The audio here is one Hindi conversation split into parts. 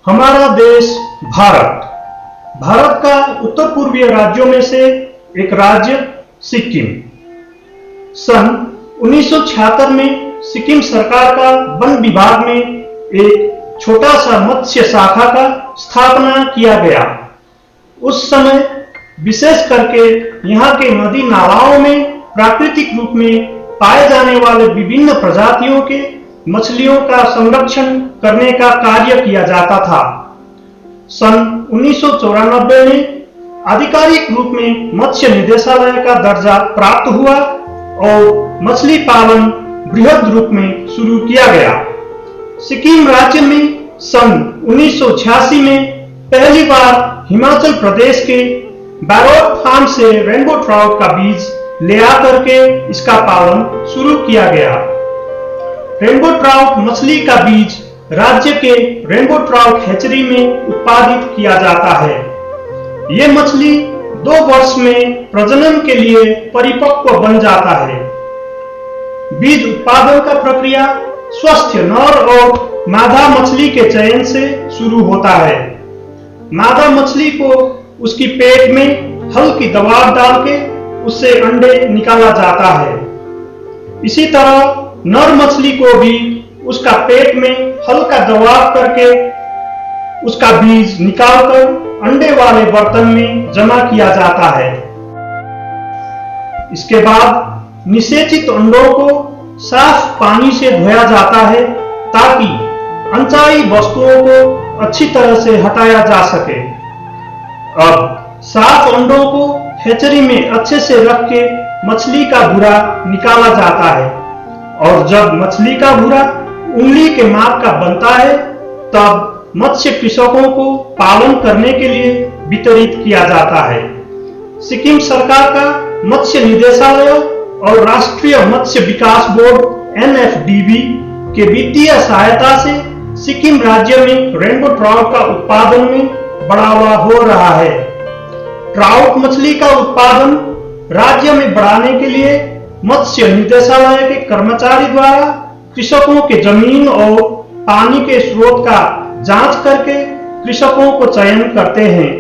हमारा देश भारत भारत का उत्तर पूर्वीय राज्यों में से एक राज्य सिक्किम। सन 1976 में सिक्किम सरकार का वन विभाग में एक छोटा सा मत्स्य शाखा का स्थापना किया गया। उस समय विशेष करके यहाँ के नदी नालाओं में प्राकृतिक रूप में पाए जाने वाले विभिन्न प्रजातियों के मछलियों का संरक्षण करने का कार्य किया जाता था। सन 1994 में आधिकारिक रूप में मत्स्य निदेशालय का दर्जा प्राप्त हुआ और मछली पालन बृहद रूप में शुरू किया गया। सिक्किम राज्य में सन 1986 में पहली बार हिमाचल प्रदेश के बैरोट फार्म से रेनबो ट्राउट का बीज ले आकर के इसका पालन शुरू किया गया। रेनबो ट्राउट मछली का बीज राज्य के रेनबो ट्राउट हैचरी में उत्पादित किया जाता है। ये मछली 2 वर्ष में प्रजनन के लिए परिपक्व बन जाता है। बीज उत्पादन का प्रक्रिया स्वस्थ नर और मादा मछली के चयन से शुरू होता है। मादा मछली को उसकी पेट में हल्की दबाव डाल के उससे अंडे निकाला जाता है। इसी तरह नर मछली को भी उसका पेट में हल्का दबाव करके उसका बीज निकालकर अंडे वाले बर्तन में जमा किया जाता है। इसके बाद निषेचित अंडों को साफ पानी से धोया जाता है ताकि अनचाही वस्तुओं को अच्छी तरह से हटाया जा सके। अब साफ अंडों को हैचरी में अच्छे से रख के मछली का भूरा निकाला जाता है और जब मछली का भूरा उंगली के माप का बनता है तब मत्स्य कृषकों को पालन करने के लिए वितरित किया जाता है। सिक्किम सरकार का मत्स्य निदेशालय और राष्ट्रीय मत्स्य विकास बोर्ड NFDB के वित्तीय सहायता से सिक्किम राज्य में रेनबो ट्राउट का उत्पादन में बढ़ावा हो रहा है। ट्राउट मछली का उत्पादन राज्य में बढ़ाने के लिए मत्स्य निदेशालय के कर्मचारी द्वारा कृषकों के जमीन और पानी के स्रोत का जांच करके कृषकों को चयन करते हैं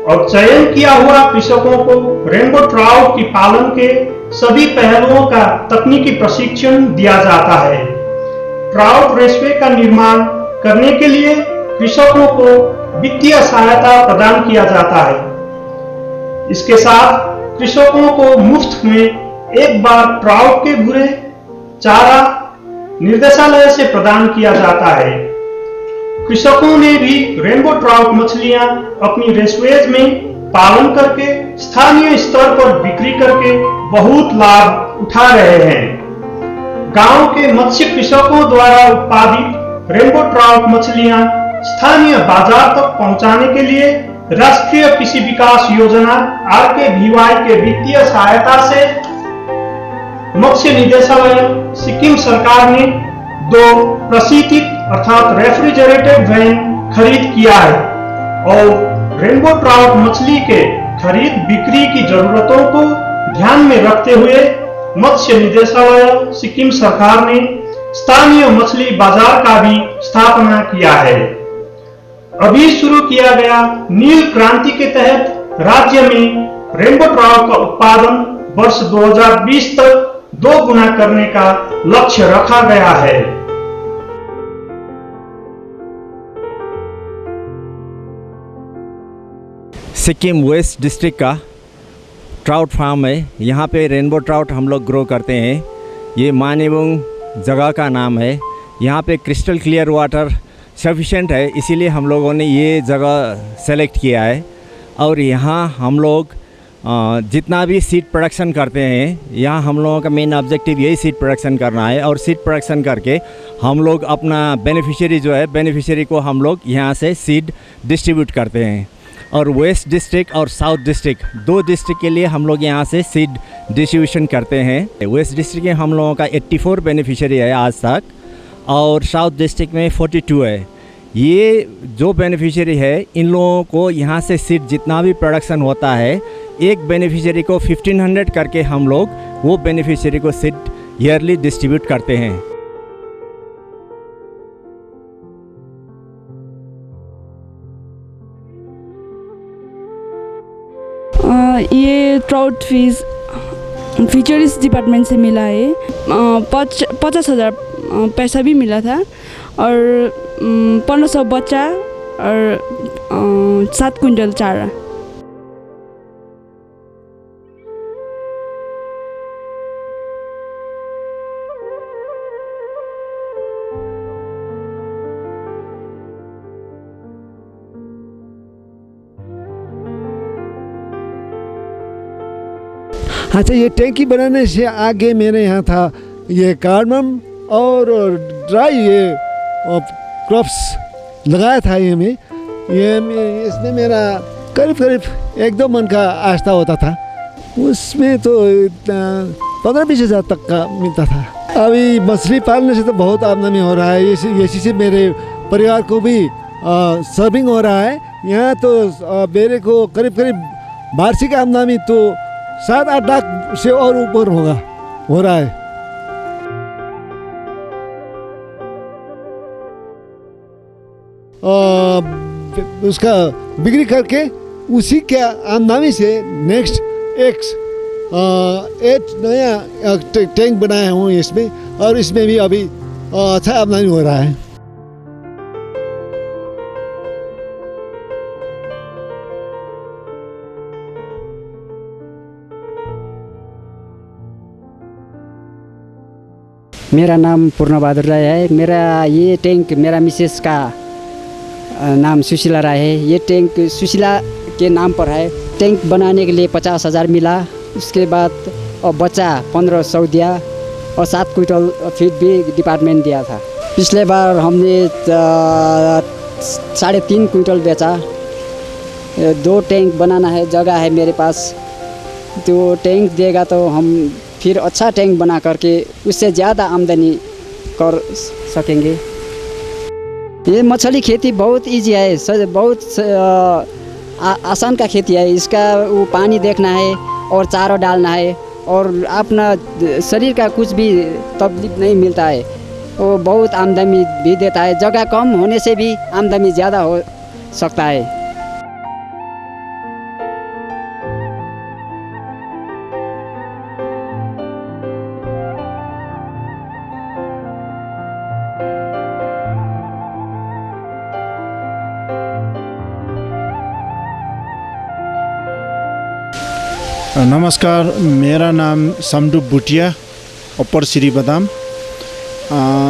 और चयन किया हुआ कृषकों को रेनबो ट्राउट की पालन के सभी पहलुओं का तकनीकी प्रशिक्षण दिया जाता है। ट्राउट रेसवे का निर्माण करने के लिए कृषकों को वित्तीय सहायता प्रदान किया जाता है। इसके साथ कृषकों को मुफ्त में एक बार ट्राउट के भूरे चारा निर्देशालय से प्रदान किया जाता है। कृषकों ने भी रेनबो ट्राउट मछलियां अपनी रेसवेज में पालन करके स्थानीय स्तर पर बिक्री करके बहुत लाभ उठा रहे हैं। गांव के मत्स्य कृषकों द्वारा उत्पादित रेनबो ट्राउट मछलियां स्थानीय बाजार तक पहुंचाने के लिए राष्ट्रीय कृषि विकास योजना RKVY के वित्तीय सहायता से मत्स्य निदेशालय सिक्किम सरकार ने 2 प्रशीतित अर्थात रेफ्रिजरेटेड वैन खरीद किया है और रेनबो ट्राउट मछली के खरीद बिक्री की जरूरतों को ध्यान में रखते हुए मत्स्य निदेशालय सिक्किम सरकार ने स्थानीय मछली बाजार का भी स्थापना किया है। अभी शुरू किया गया नील क्रांति के तहत राज्य में रेनबो ट्राउट का उत्पादन वर्ष 2020 तक 2 गुना करने का लक्ष्य रखा गया है। सिक्किम वेस्ट डिस्ट्रिक्ट का ट्राउट फार्म है। यहाँ पे रेनबो ट्राउट हम लोग ग्रो करते हैं। ये मानेबुंग जगह का नाम है। यहाँ पे क्रिस्टल क्लियर वाटर सफिशेंट है, इसीलिए हम लोगों ने ये जगह सेलेक्ट किया है। और यहाँ हम लोग जितना भी सीड प्रोडक्शन करते हैं, यहाँ हम लोगों का मेन ऑब्जेक्टिव यही सीड प्रोडक्शन करना है। और सीड प्रोडक्शन करके हम लोग अपना बेनिफिशियरी जो है, बेनिफिशियरी को हम लोग यहाँ से सीड डिस्ट्रीब्यूट करते हैं। और वेस्ट डिस्ट्रिक्ट और साउथ डिस्ट्रिक्ट 2 डिस्ट्रिक्ट के लिए हम लोग यहाँ से सीड डिस्ट्रीब्यूशन करते हैं। वेस्ट डिस्ट्रिक्ट में हम लोगों का 84 बेनिफिशियरी है आज तक और साउथ डिस्ट्रिक्ट में 42 है। ये जो बेनिफिशियरी है, इन लोगों को यहाँ से सीड जितना भी प्रोडक्शन होता है, एक बेनिफिशियरी को 1500 करके हम लोग वो बेनिफिशियरी को सीड ईयरली डिस्ट्रीब्यूट करते हैं। ये ट्राउट फिश फिशरीज डिपार्टमेंट से मिला है। 50,000 पैसा भी मिला था और 1500 बच्चा और 7 क्विंटल चारा। अच्छा, ये टैंकी बनाने से आगे मेरे यहाँ था ये कार्डमम और ड्राई ये क्रॉप्स लगाया था। इसमें मेरा करीब 1-2 मन का आस्था होता था। उसमें तो 15-20 हज़ार तक का मिलता था। अभी मछली पालने से तो बहुत आमदनी हो रहा है। इसी से मेरे परिवार को भी सर्विंग हो रहा है। यहाँ तो मेरे को करीब वार्षिक आमदनी तो 7-8 लाख से और ऊपर हो रहा है। उसका बिक्री करके उसी के आमदनी से नेक्स्ट एक नया टैंक बनाया हूँ इसमें, और इसमें भी अभी अच्छा आमदनी हो रहा है। मेरा नाम पूर्ण बहादुर राय है। मेरा ये टैंक मेरा मिसेस का नाम सुशीला राय है। ये टैंक सुशीला के नाम पर है। टैंक बनाने के लिए 50,000 मिला। उसके बाद और बच्चा 1500 दिया और 7 क्विंटल फीड भी डिपार्टमेंट दिया था। पिछले बार हमने 3.5 क्विंटल बेचा। 2 टैंक बनाना है, जगह है मेरे पास। तो टैंक देगा तो हम फिर अच्छा टैंक बना करके उससे ज़्यादा आमदनी कर सकेंगे। ये मछली खेती बहुत इजी है, बहुत आसान का खेती है। इसका वो पानी देखना है और चारा डालना है और अपना शरीर का कुछ भी तकलीफ नहीं मिलता है। वो बहुत आमदनी भी देता है। जगह कम होने से भी आमदनी ज़्यादा हो सकता है। नमस्कार, मेरा नाम समडू बुटिया, अपर श्री बदाम।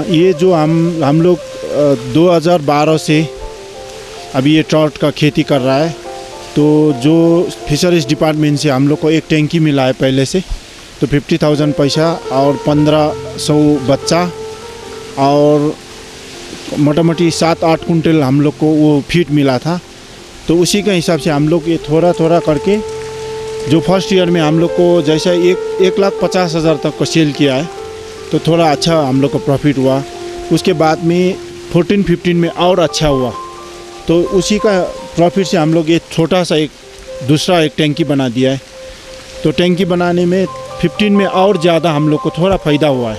ये जो हम लोग 2012 से अभी ये ट्राउट का खेती कर रहा है। तो जो फिशरीज डिपार्टमेंट से हम लोग को एक टैंकी मिला है पहले से, तो 50,000 पैसा और 1500 बच्चा और मोटामोटी 7-8 कुंटल हम लोग को वो फीड मिला था। तो उसी के हिसाब से हम लोग ये थोड़ा करके जो फर्स्ट ईयर में हम लोग को जैसा 1,50,000 तक का सेल किया है, तो थोड़ा अच्छा हम लोग को प्रॉफिट हुआ। उसके बाद में 14-15 में और अच्छा हुआ। तो उसी का प्रॉफिट से हम लोग ये छोटा सा दूसरा एक टैंकी बना दिया है। तो टैंकी बनाने में 15 में और ज़्यादा हम लोग को थोड़ा फ़ायदा हुआ है।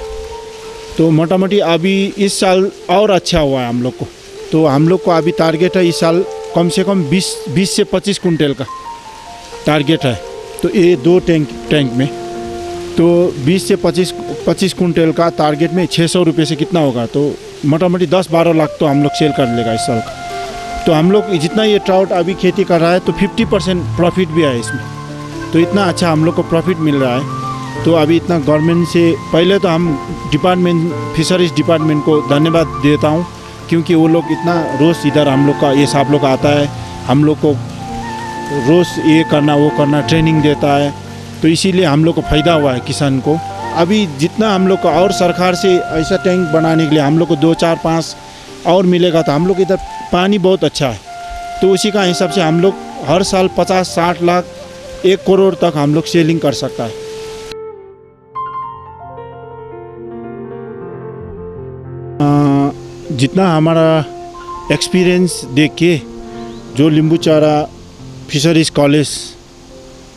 तो मोटामोटी अभी इस साल और अच्छा हुआ है हम लोग को। तो हम लोग को अभी टारगेट है इस साल कम से कम 20 से 25 कुंटल का टारगेट है। तो ये 2 टैंक में तो 20 से 25 कुंटल का टारगेट में 600 रुपये से कितना होगा, तो मोटामोटी 10-12 लाख तो हम लोग सेल कर लेगा इस साल का। तो हम लोग जितना ये ट्राउट अभी खेती कर रहा है तो 50% प्रॉफिट भी है इसमें। तो इतना अच्छा हम लोग को प्रॉफिट मिल रहा है। तो अभी इतना गवर्नमेंट से पहले तो हम डिपार्टमेंट फिशरीज डिपार्टमेंट को धन्यवाद देता हूँ, क्योंकि वो लोग इतना रोज़ इधर हम लोग का ये सब लोग आता है, हम लोग को रोज़ ये करना वो करना ट्रेनिंग देता है। तो इसीलिए हम लोग को फ़ायदा हुआ है किसान को। अभी जितना हम लोग को और सरकार से ऐसा टैंक बनाने के लिए हम लोग को 2, 4, 5 और मिलेगा। तो हम लोग इधर पानी बहुत अच्छा है, तो उसी का हिसाब से हम लोग हर साल 50-60 लाख 1 करोड़ तक हम लोग सेलिंग कर सकता है। जितना हमारा एक्सपीरियंस देख के जो लिंबूचारा फिशरीज कॉलेज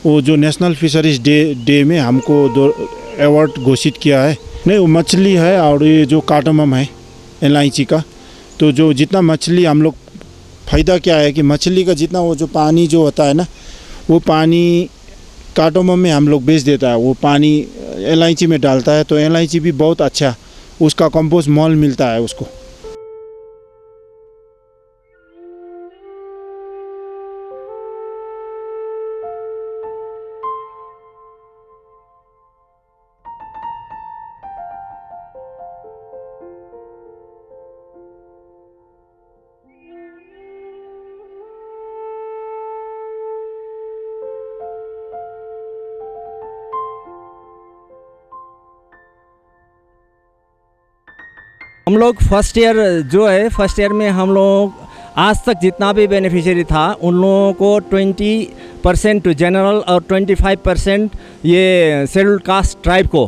वो जो नेशनल फिशरीज डे में हमको 2 अवार्ड घोषित किया है। नहीं, वो मछली है और ये जो कार्डमम है इलायची का। तो जो जितना मछली हम लोग फ़ायदा क्या है कि मछली का जितना वो जो पानी जो होता है ना, वो पानी कार्टोमम में हम लोग बेच देता है। वो पानी एलआईसी में डालता है तो एलआईसी भी बहुत अच्छा उसका कंपोस्ट मॉल मिलता है उसको। हम लोग फर्स्ट ईयर में हम लोग आज तक जितना भी बेनिफिशियरी था उन लोगों को 20% टू जनरल और 25% ये शेड्यूल्ड कास्ट ट्राइब को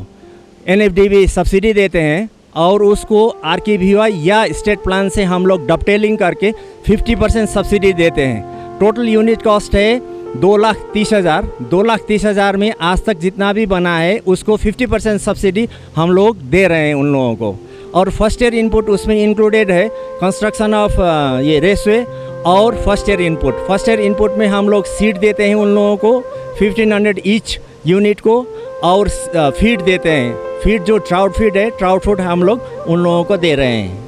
NFDB सब्सिडी देते हैं और उसको RKVY या स्टेट प्लान से हम लोग डबटेलिंग करके 50% सब्सिडी देते हैं। टोटल यूनिट कॉस्ट है 2,30,000। 2,30,000 में आज तक जितना भी बना है उसको 50% सब्सिडी हम लोग दे रहे हैं उन लोगों को। और फर्स्ट ईयर इनपुट उसमें इंक्लूडेड है कंस्ट्रक्शन ऑफ ये रेसवे और फर्स्ट ईयर इनपुट में हम लोग सीड देते हैं उन लोगों को 1,500 ईच यूनिट को और फीड देते हैं। फीड जो ट्राउट फीड है, ट्राउट फूड हम लोग उन लोगों को दे रहे हैं।